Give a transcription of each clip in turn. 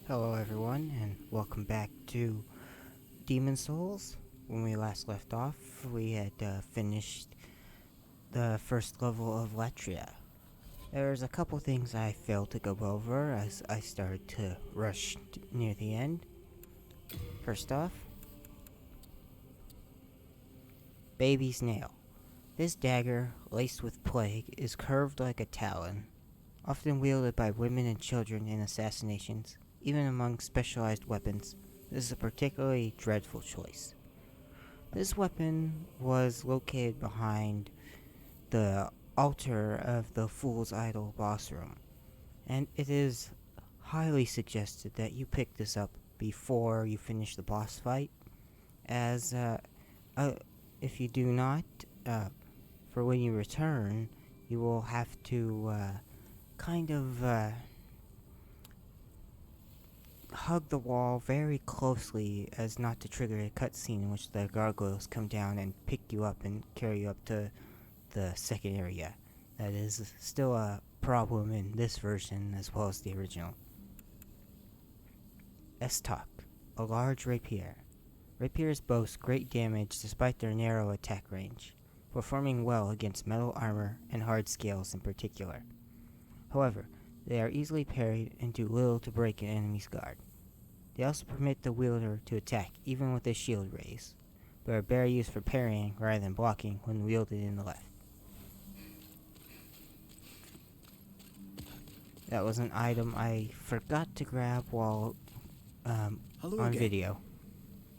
Hello, everyone, and welcome back to Demon Souls. When we last left off, we had finished the first level of Latria. There's a couple things I failed to go over as I started to rush near the end. First off, Baby's Nail. This dagger, laced with plague, is curved like a talon, often wielded by women and children in assassinations. Even among specialized weapons, this is a particularly dreadful choice. This weapon was located behind the altar of the Fool's Idol boss room, and it is highly suggested that you pick this up before you finish the boss fight, as uh, if you do not, for when you return, you will have to kind of hug the wall very closely as not to trigger a cutscene in which the gargoyles come down and pick you up and carry you up to the second area. That is still a problem in this version as well as the original. Estok, a large rapier. Rapiers boast great damage despite their narrow attack range, performing well against metal armor and hard scales in particular. However, they are easily parried and do little to break an enemy's guard. They also permit the wielder to attack even with a shield raise, but are better used for parrying rather than blocking when wielded in the left. That was an item I forgot to grab while Hello on again. video.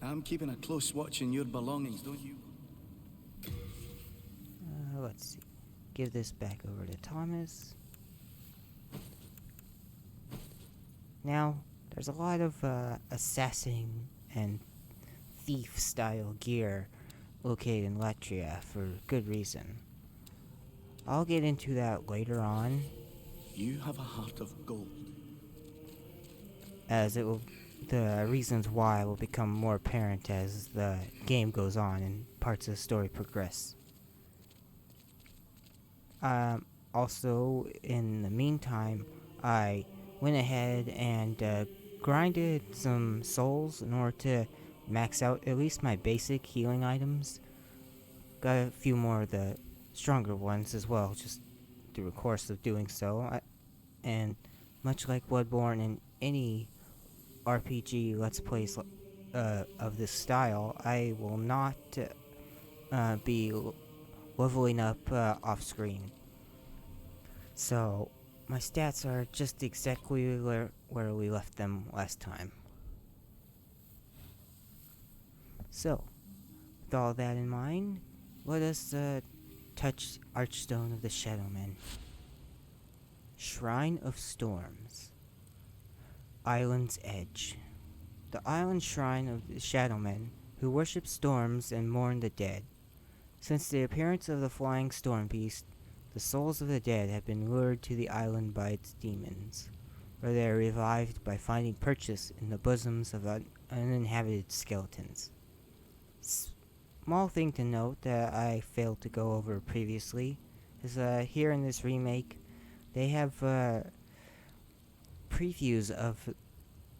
I'm keeping a close watch on your belongings, don't you? Let's see. Give this back over to Thomas. Now, there's a lot of assassin and thief style gear located in Latria for good reason. I'll get into that later on, You have a heart of gold. as the reasons why will become more apparent as the game goes on and parts of the story progress. Also, in the meantime, I went ahead and grinded some souls in order to max out at least my basic healing items. Got a few more of the stronger ones as well, just through the course of doing so. And much like Bloodborne and any RPG Let's Plays of this style, I will not be leveling up off screen. So, my stats are just exactly where we left them last time. So, with all that in mind, let us touch Archstone of the Shadowmen. Shrine of Storms. Island's Edge. The island shrine of the Shadowmen, who worship storms and mourn the dead. Since the appearance of the flying storm beast, the souls of the dead have been lured to the island by its demons, where they are revived by finding purchase in the bosoms of uninhabited skeletons. Small thing to note that I failed to go over previously is here in this remake, they have previews of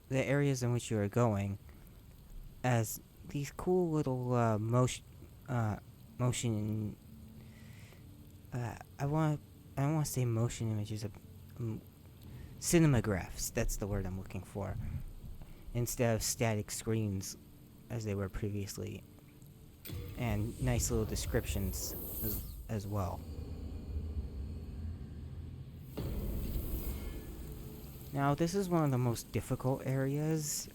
the areas in which you are going as these cool little motion. I don't want to say motion images, cinemagraphs. That's the word I'm looking for, instead of static screens as they were previously, and nice little descriptions as well. Now, this is one of the most difficult areas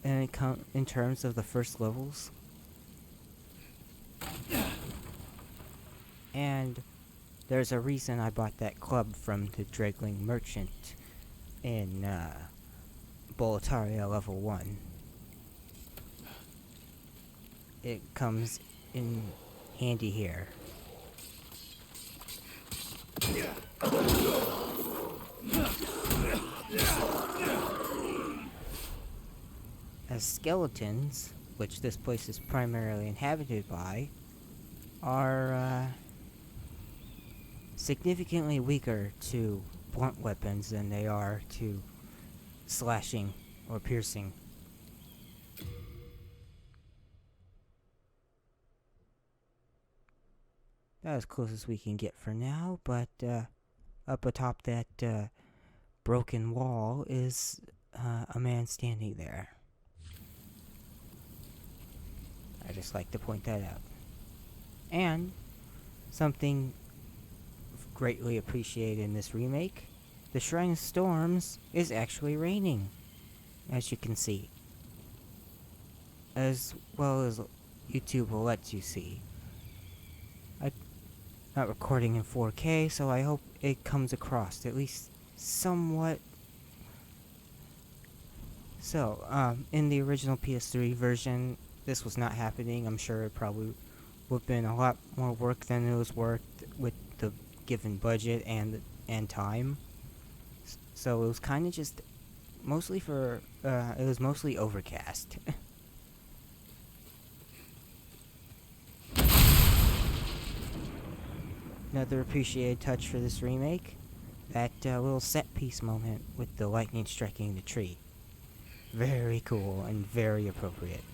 in terms of the first levels. And there's a reason I bought that club from the Dregling Merchant in Boletaria level 1. It comes in handy here. As skeletons, which this place is primarily inhabited by, are significantly weaker to blunt weapons than they are to slashing or piercing. That's as close as we can get for now, but up atop that broken wall is a man standing there. I just like to point that out. And something greatly appreciated in this remake, the Shrine of Storms is actually raining, as you can see. As well as YouTube will let you see. I'm not recording in 4K, so I hope it comes across, at least somewhat. So, in the original PS3 version, this was not happening. I'm sure it probably would have been a lot more work than it was worth with the given budget and time. So it was kind of just mostly for it was mostly overcast. Another appreciated touch for this remake, that little set piece moment with the lightning striking the tree. Very cool and very appropriate.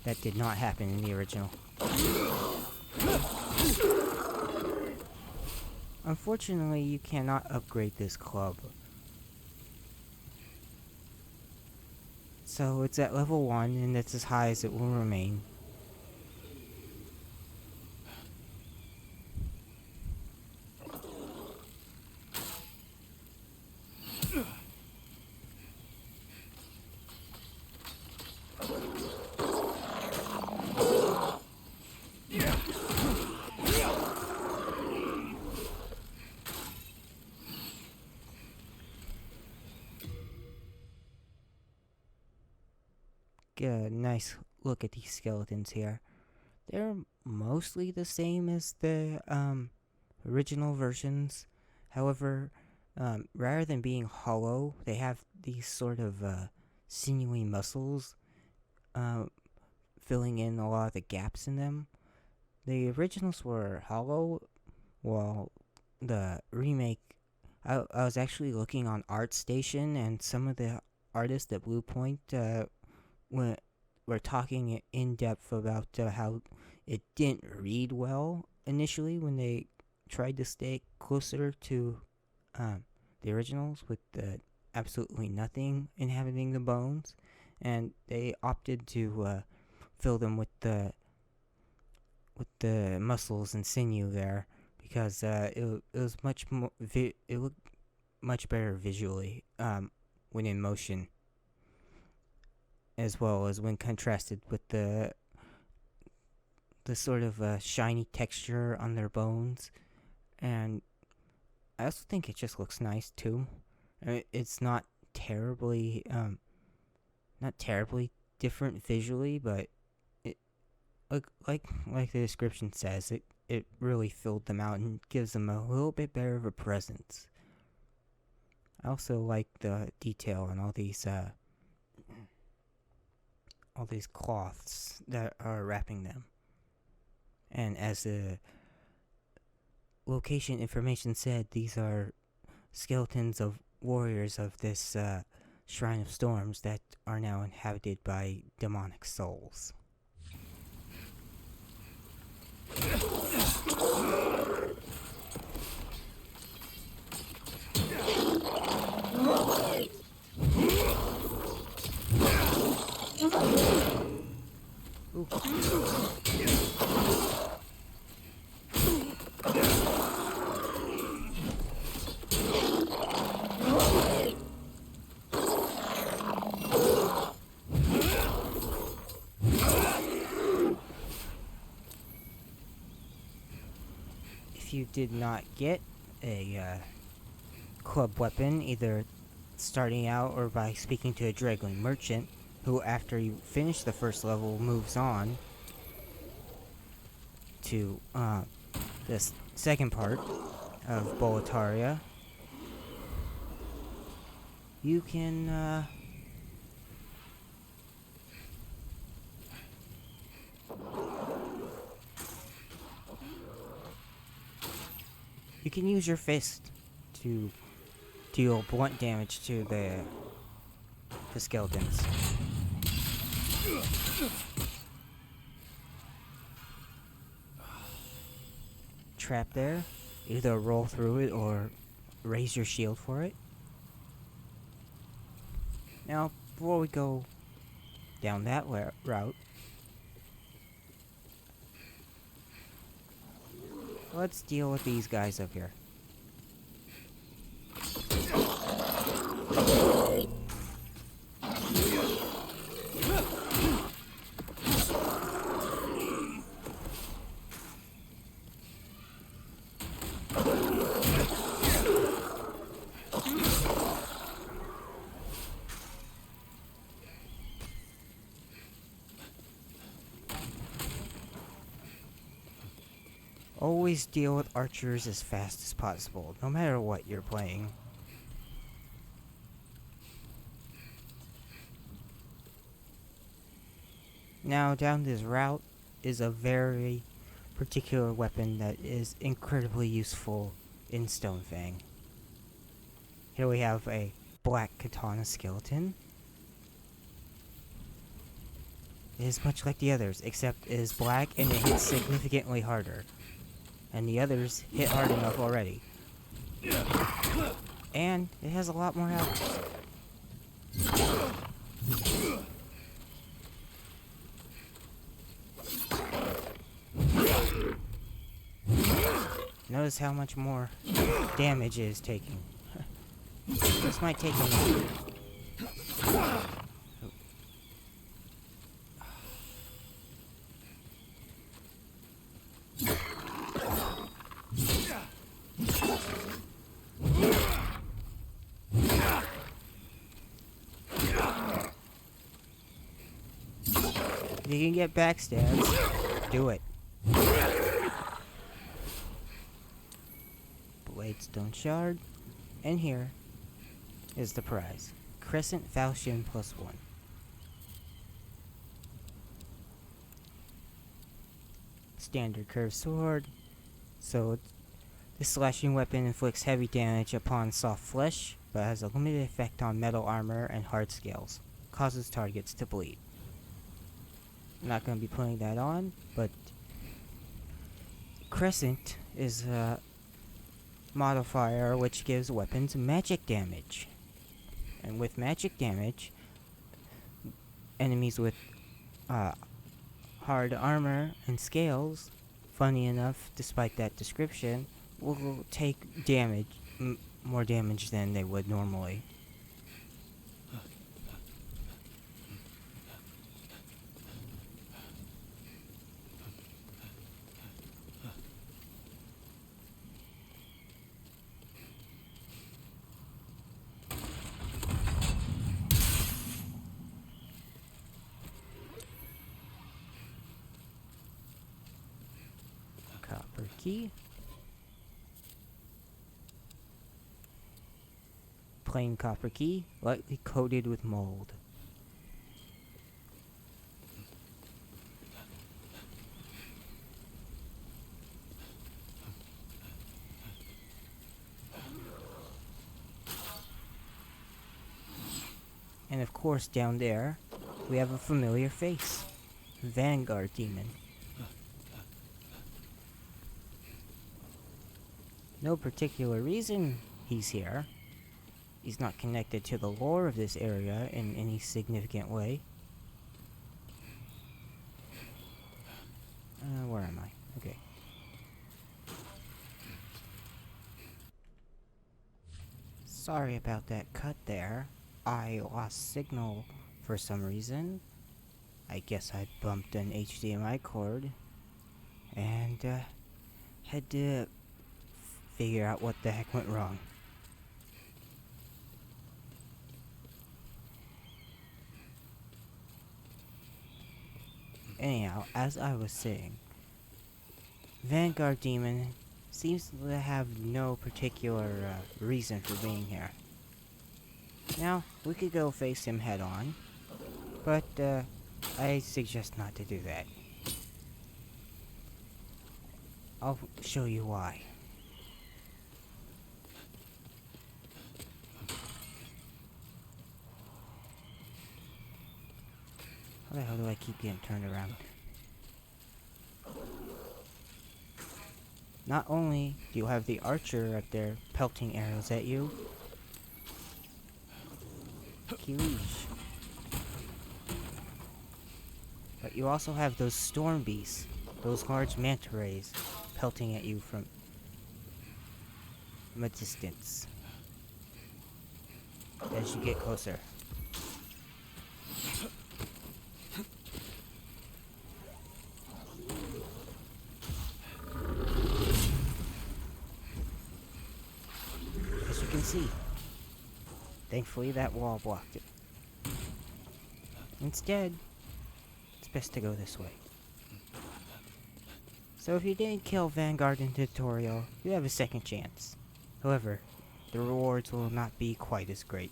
That did not happen in the original. Unfortunately, you cannot upgrade this club. So it's at level 1, and it's as high as it will remain. Get a nice look at these skeletons here. They're mostly the same as the original versions. However, rather than being hollow, they have these sort of sinewy muscles filling in a lot of the gaps in them. The originals were hollow, while the remake, I was actually looking on ArtStation, and some of the artists at Blue Point were talking in depth about how it didn't read well initially when they tried to stay closer to the originals with absolutely nothing inhabiting the bones, and they opted to fill them with the muscles and sinew there because it was much more it looked much better visually when in motion, as well as when contrasted with the sort of shiny texture on their bones. And I also think it just looks nice too. I mean, it's not terribly different visually, but it like the description says, it really filled them out and gives them a little bit better of a presence. I also like the detail on all these cloths that are wrapping them. And as the location information said, these are skeletons of warriors of this Shrine of Storms that are now inhabited by demonic souls. Ooh. If you did not get a club weapon, either starting out or by speaking to a Dragon merchant, who after you finish the first level moves on to this second part of Boletaria, you can use your fist to deal blunt damage to the skeletons. Trap there. Either roll through it or raise your shield for it. Now, before we go down that route, let's deal with these guys up here. Always deal with archers as fast as possible, no matter what you're playing. Now, down this route is a very particular weapon that is incredibly useful in Stonefang. Here we have a black katana skeleton. It is much like the others, except it is black and it hits significantly harder. And the others hit hard enough already. And it has a lot more health. Notice how much more damage it is taking. This might take a minute. If you can get backstabs, do it. Bladestone shard, and here is the prize. Crescent Falchion +1. Standard curved sword. So this slashing weapon inflicts heavy damage upon soft flesh, but has a limited effect on metal armor and hard scales. Causes targets to bleed. I'm not going to be putting that on, but Crescent is a modifier which gives weapons magic damage. And with magic damage, enemies with hard armor and scales, funny enough, despite that description, will take damage, more damage than they would normally. Copper key. Plain copper key, lightly coated with mold. And of course, down there, we have a familiar face. Vanguard Demon. No particular reason he's here. He's not connected to the lore of this area in any significant way. Where am I? Okay. Sorry about that cut there. I lost signal for some reason. I guess I bumped an HDMI cord and had to figure out what the heck went wrong. Anyhow, as I was saying, Vanguard Demon seems to have no particular reason for being here. Now, we could go face him head on, but I suggest not to do that. I'll show you why. Why the hell do I keep getting turned around? Not only do you have the archer up there pelting arrows at you, Kilish, but you also have those storm beasts, those large manta rays, pelting at you from a distance as you get closer. As you can see, thankfully that wall blocked it. Instead, it's best to go this way. So if you didn't kill Vanguard in the tutorial, you have a second chance. However, the rewards will not be quite as great.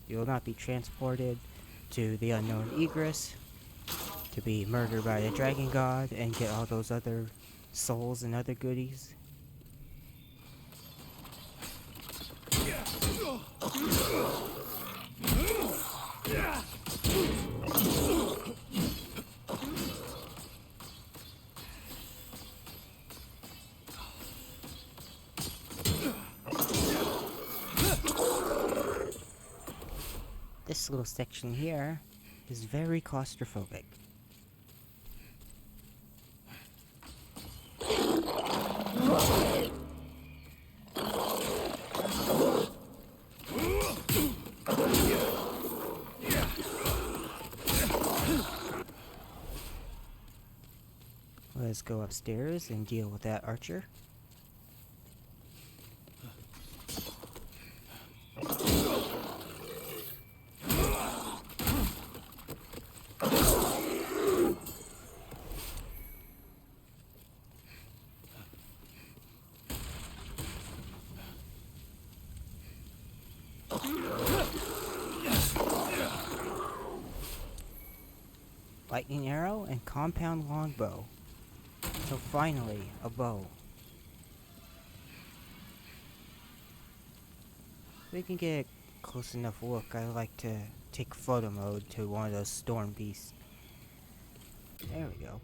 You will not be transported to the unknown egress, to be murdered by the dragon god and get all those other souls and other goodies. This little section here is very claustrophobic. Let's go upstairs and deal with that archer. Lightning arrow and compound longbow. So finally, a bow. We can get a close enough look. I like to take photo mode to one of those storm beasts. There we go.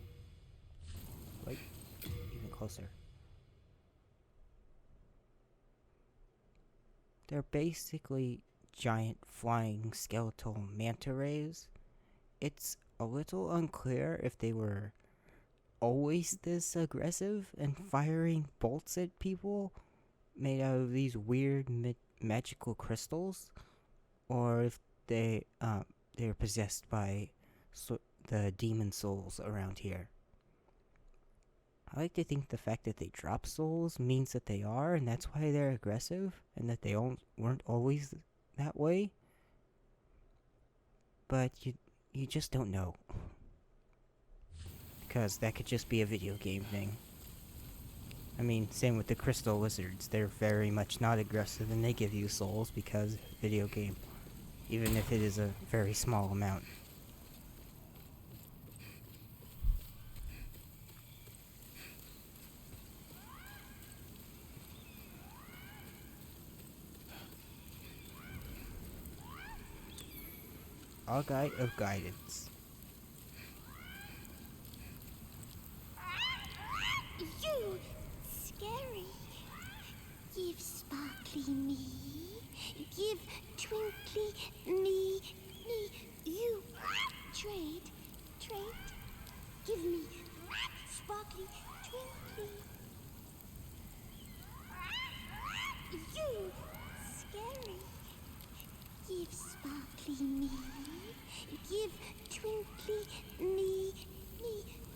Wait, even closer. They're basically giant flying skeletal manta rays. It's a little unclear if they were always this aggressive and firing bolts at people made out of these weird magical crystals, or if they're possessed by the demon souls around here. I like to think the fact that they drop souls means that they are, and that's why they're aggressive, and that they weren't always that way. But you just don't know. Because that could just be a video game thing. I mean, same with the crystal lizards. They're very much not aggressive and they give you souls because video game. Even if it is a very small amount. Guide of Guidance. You scary. Give sparkly me. Give twinkly me. You trade. Give me sparkly twinkly. You scary. Give sparkly me. Give twinkly me.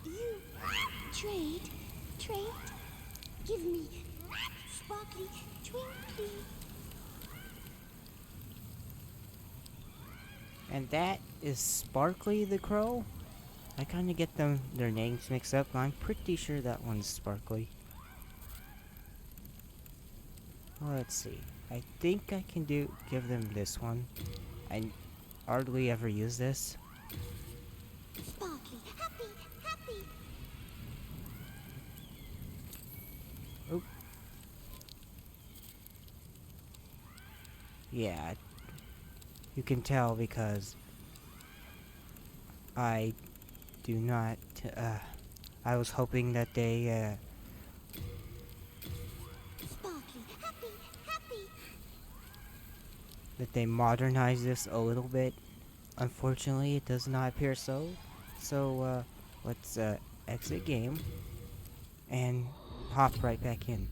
You trade. Give me sparkly twinkly. And that is Sparkly the Crow? I kinda get their names mixed up, but I'm pretty sure that one's Sparkly. Well, let's see. I think I can give them this one. I hardly ever use this. Sparkly, happy. Oop. Yeah. You can tell because I do not, I was hoping that they, Sparkly, happy, happy. that they modernize this a little bit. Unfortunately, it does not appear so. So, let's, exit game and hop right back in.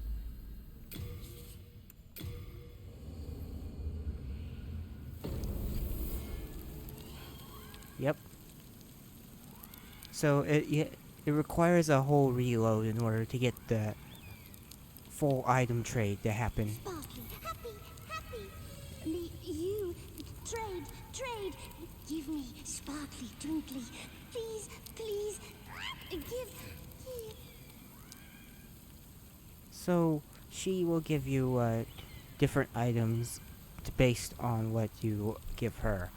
Yep. So it requires a whole reload in order to get the full item trade to happen. Sparkly, happy, happy. You, trade, trade. Give me sparkly, twinkly. Please, please. Give. So she will give you different items based on what you give her,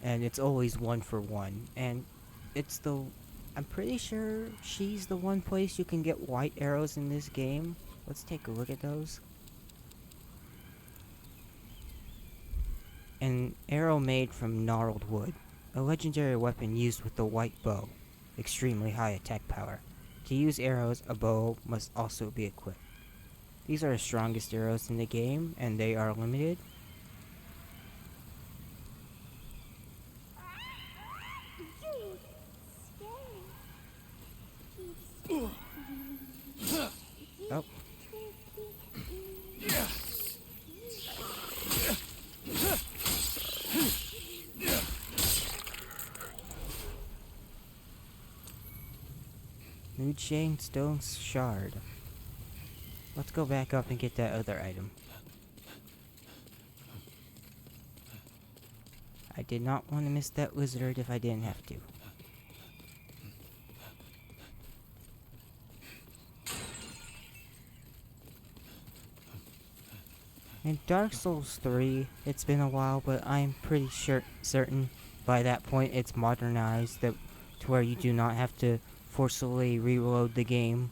and it's always 1 for 1. And it's the I'm pretty sure she's the one place you can get white arrows in this game. Let's take a look at those. An arrow made from gnarled wood, a legendary weapon used with the white bow, extremely high attack power. To use arrows, a bow must also be equipped. These are the strongest arrows in the game, and they are limited. Oh. Mood Shane Stone Shard. Let's go back up and get that other item. I did not want to miss that lizard if I didn't have to. In Dark Souls 3, it's been a while, but I'm pretty certain by that point it's modernized to where you do not have to forcibly reload the game.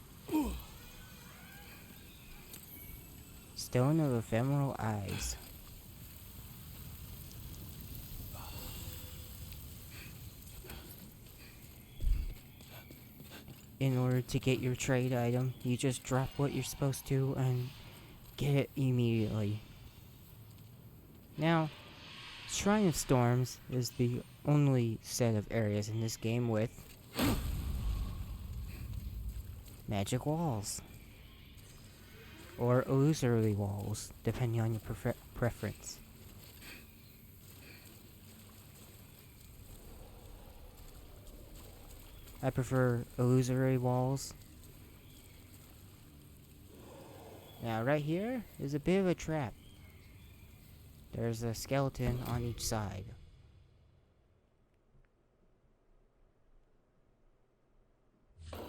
Stone of Ephemeral Eyes. In order to get your trade item, you just drop what you're supposed to and get it immediately. Now, Shrine of Storms is the only set of areas in this game with magic walls. Or illusory walls, depending on your preference. I prefer illusory walls. Now right here is a bit of a trap. There's a skeleton on each side.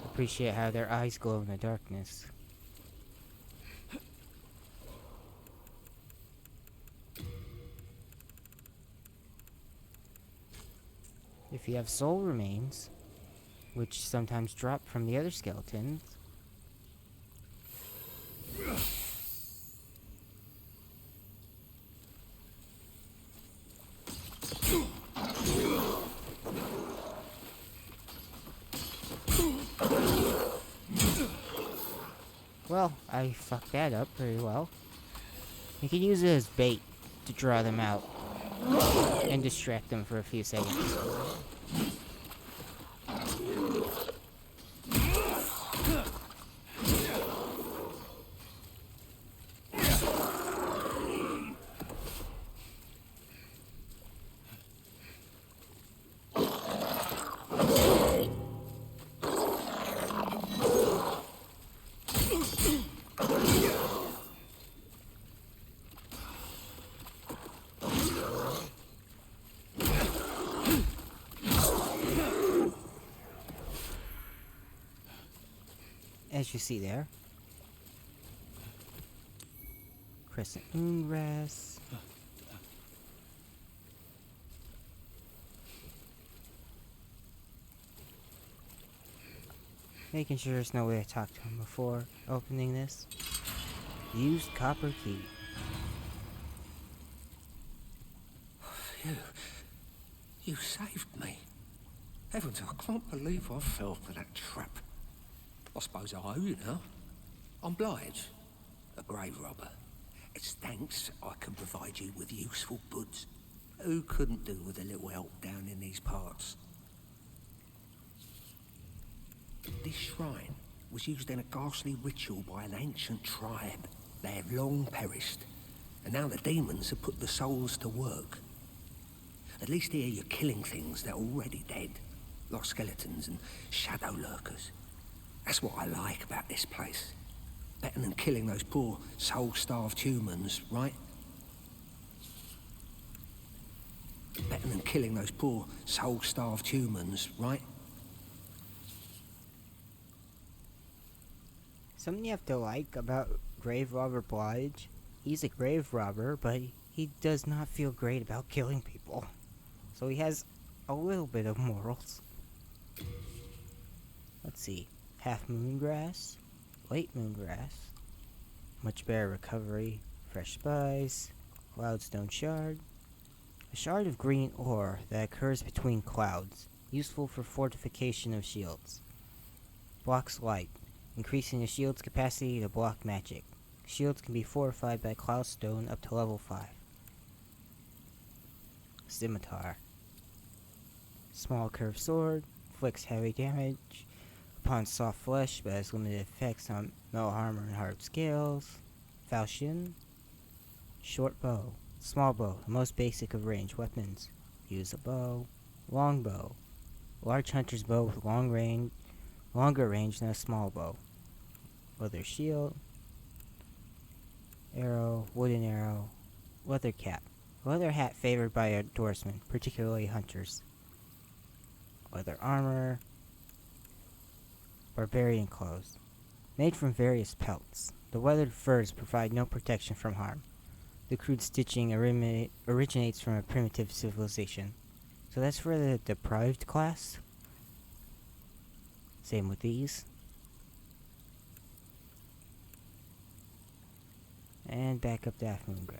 Appreciate how their eyes glow in the darkness. If you have soul remains, which sometimes drop from the other skeletons, well, I fucked that up pretty well. You can use it as bait to draw them out and distract them for a few seconds. As you see there, Crescent Moon Rest. Making sure there's no way to talk to him before opening this. Used copper key. Phew. You saved me. Heavens, I can't believe I fell for that trap. I suppose I owe you now. I'm Blige, a grave robber. It's thanks I can provide you with useful goods. Who couldn't do with a little help down in these parts? This shrine was used in a ghastly ritual by an ancient tribe. They have long perished, and now the demons have put the souls to work. At least here you're killing things that are already dead, like skeletons and shadow lurkers. That's what I like about this place. Better than killing those poor, soul-starved humans, right? Better than killing those poor, soul-starved humans, right? Something you have to like about Grave Robber Blige, he's a grave robber, but he does not feel great about killing people. So he has a little bit of morals. Let's see. Half Moongrass, Late Moongrass, much better recovery, fresh spice, Cloudstone Shard, a shard of green ore that occurs between clouds, useful for fortification of shields. Blocks light, increasing the shield's capacity to block magic. Shields can be fortified by Cloudstone up to level 5. Scimitar, small curved sword, inflicts heavy damage upon soft flesh, but has limited effects on metal armor and hard scales. Falchion, short bow, small bow, the most basic of range weapons. Use a bow. Long bow, large hunter's bow with longer range than a small bow. Leather shield, arrow, wooden arrow, leather cap, leather hat favored by outdoorsmen, particularly hunters. Leather armor, barbarian clothes, made from various pelts. The weathered furs provide no protection from harm. The crude stitching originates from a primitive civilization. So that's for the deprived class. Same with these. And back up to Half Moongrass.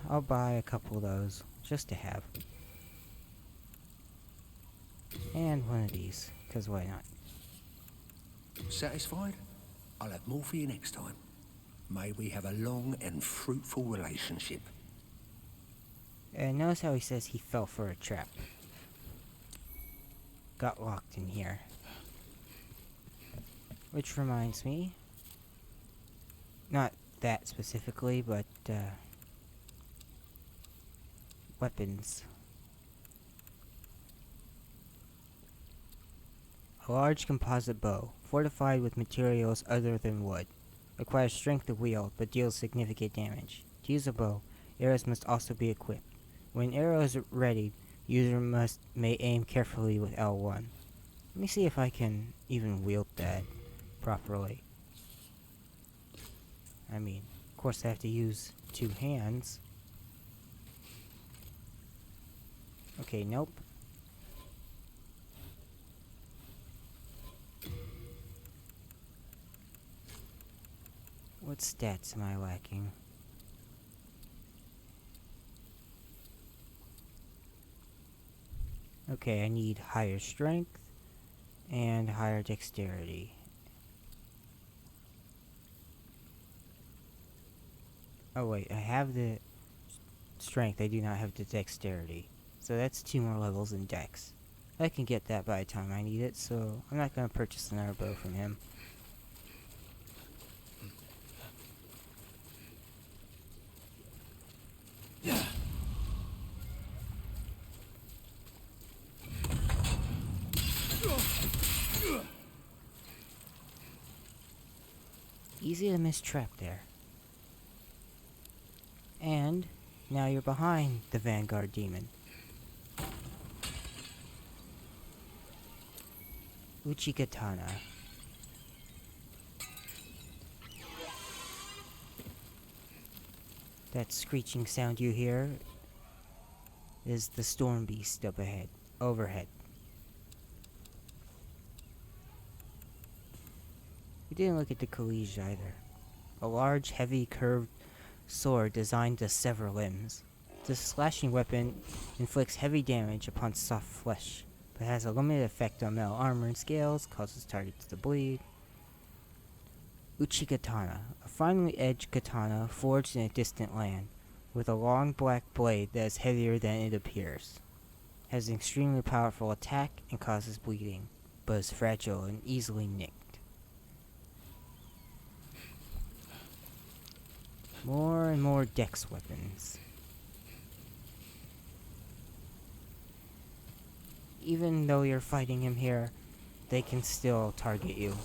I'll buy a couple of those, just to have. And one of these, because why not? Satisfied? I'll have more for you next time. May we have a long and fruitful relationship. And notice how he says he fell for a trap. Got locked in here. Which reminds me, not that specifically, but weapons. A large composite bow, fortified with materials other than wood. Requires strength to wield, but deals significant damage. To use a bow, arrows must also be equipped. When arrow is ready, user may aim carefully with L1. Let me see if I can even wield that properly. I mean, of course I have to use 2 hands. Okay, nope. What stats am I lacking? Okay, I need higher strength and higher dexterity. Oh wait, I have the strength, I do not have the dexterity. So that's 2 more levels in dex. I can get that by the time I need it, so I'm not going to purchase another bow from him. Easy to miss trap there. And now you're behind the Vanguard Demon. Katana. That screeching sound you hear is the storm beast up ahead, overhead. We didn't look at the College either. A large, heavy, curved sword designed to sever limbs. This slashing weapon inflicts heavy damage upon soft flesh, but has a limited effect on metal armor and scales, causes targets to bleed. Katana, a finely edged katana forged in a distant land, with a long black blade that is heavier than it appears. Has an extremely powerful attack and causes bleeding, but is fragile and easily nicked. More and more dex weapons. Even though you're fighting him here, they can still target you.